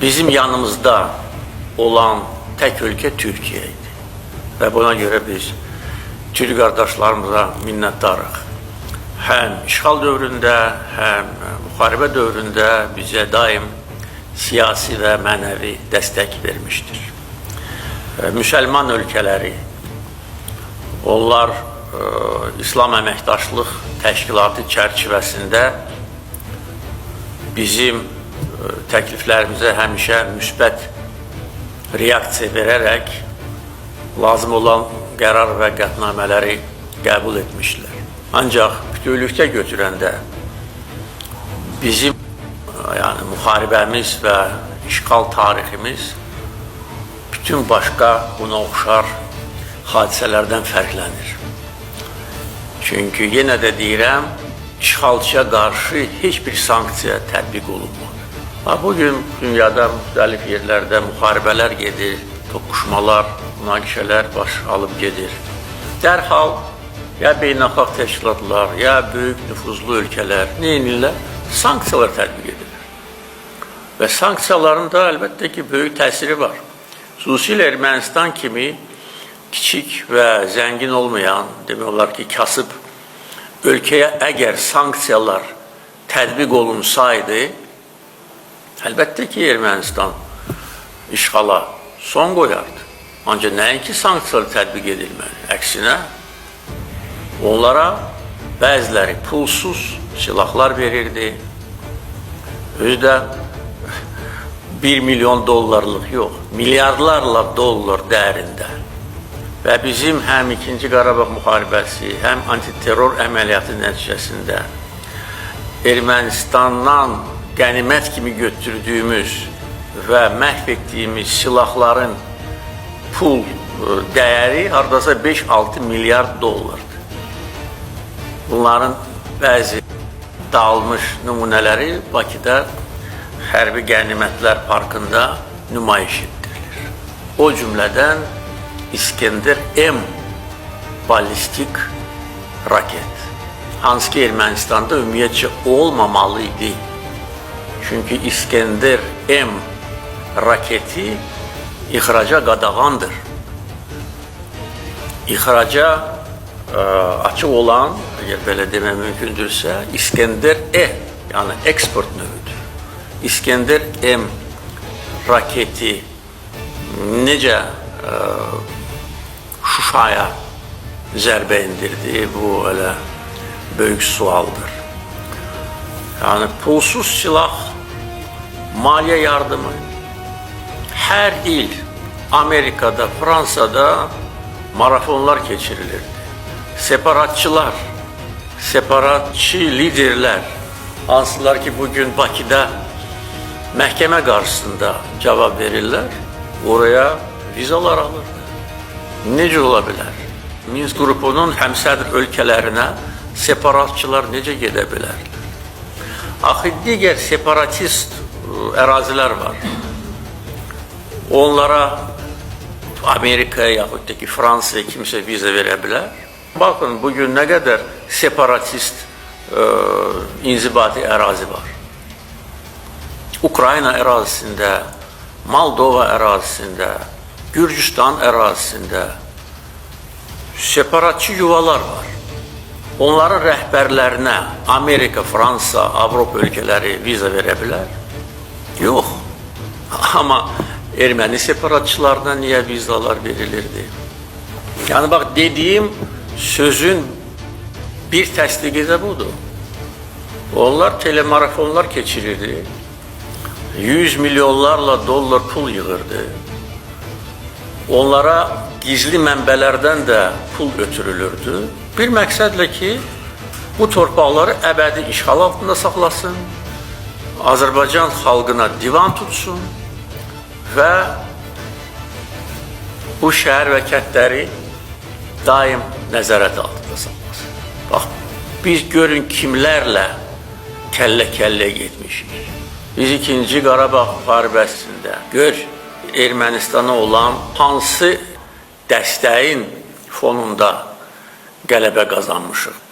bizim yanımızda olan tek ülke Türkiye idi. Ve buna göre biz Türk kardeşlerimize minnettarıq. Hem işgal dövründe hem muharebe dövründe bize daim siyasi ve manevi destek vermiştir. Müslüman ülkeleri, onlar İslam Əməkdaşlıq Təşkilatı çərçivəsində bizim təkliflərimizə həmişə müsbət reaksiya verərək lazım olan qərar və qətnamələri qəbul etmişlər. Ancaq bütövlükdə götürəndə bizim müharibəmiz və işgal tariximiz bütün başqa buna oxşar hadisələrdən fərqlənir. Çünki yenə də deyirəm, işğalçıya qarşı heç bir sanksiya tətbiq olunmadı. Bugün dünyada müxtəlif yerlərdə müharibələr gedir, toqquşmalar, münaqişələr baş alıb gedir. Dərhal ya beynəlxalq təşkilatlar, ya böyük nüfuzlu ölkələr nə edirlər? Sanksiyalar tətbiq edirlər. Və sanksiyaların da əlbəttə ki, böyük təsiri var. Xüsusilə Ermənistan kimi kiçik və zəngin olmayan, demək olar ki, kasıb ölkəyə əgər sanksiyalar tətbiq olunsaydı, əlbəttə ki, Ermənistan işğala son qoyardı. Ancaq nəinki sanksiyalar tətbiq edilməli, əksinə onlara bəziləri pulsuz silahlar verirdi, özü də 1 milyon dollarlıq yox, milyardlarla dollar dəyərində. Və bizim həm 2-ci Qarabağ müharibəsi, həm antiterror əməliyyatı nəticəsində Ermənistandan qənimət kimi götürdüyümüz və məhv etdiyimiz silahların pul dəyəri hardasa 5-6 milyard dollardır. Bunların bəzi dağılmış nümunələri Bakıda Hərbi Qənimətlər Parkında nümayiş etdirilir. O cümlədən İskender M ballistik raket. Hansı ki Ermənistanda ümumiyyətcə olmamalı idi. Çünki İskender M raketi ixraca qadağandır. İxraca açıq olan, əgər belə demək mümkündürsə, İskender E, yəni eksport növüdür. İskender M raketi necə Şuşaya zərbə indirdi, bu elə böyük sualdır. Yəni pulsuz silah, maliyyə yardımı hər il Amerikada, Fransada marafonlar keçirilirdi. Separatçılar, separatçı liderlər, hansılar ki bugün Bakıda məhkəmə qarşısında cavab verirlər, oraya vizalar alırdı. Necə ola bilər? Minsk qrupunun həmsədr ölkələrinə separatçılar necə gedə bilərlər? Axı digər separatist ərazilər var. Onlara Amerikaya yaxud da ki Fransaya kimsə viza verə bilər. Baxın, bugün nə qədər separatist inzibati ərazi var. Ukrayna ərazisində, Moldova ərazisində, Gürcüstan ərazisində separatçı yuvalar var. Onların rəhbərlərinə Amerika, Fransa, Avropa ölkələri viza verə bilər? Yox. Amma erməni separatçılarına niyə vizalar verilirdi? Yəni, bax, dediyim sözün bir təsdiqi də budur. Onlar telemarafonlar keçirirdi. 100 milyonlarla dollar pul yığırdı. Onlara gizli mənbələrdən də pul götürülürdü. Bir məqsədlə ki, bu torpaqları əbədi işğal altında saxlasın, Azərbaycan xalqına divan tutsun və bu şəhər və kəndləri daim nəzarət altında saxlasın. Bax, biz görün kimlərlə kəllə-kəllə getmişik. Biz 2-ci Qarabağ müharibəsində gör, Ermənistana olan hansı dəstəyin fonunda qələbə qazanmışıq.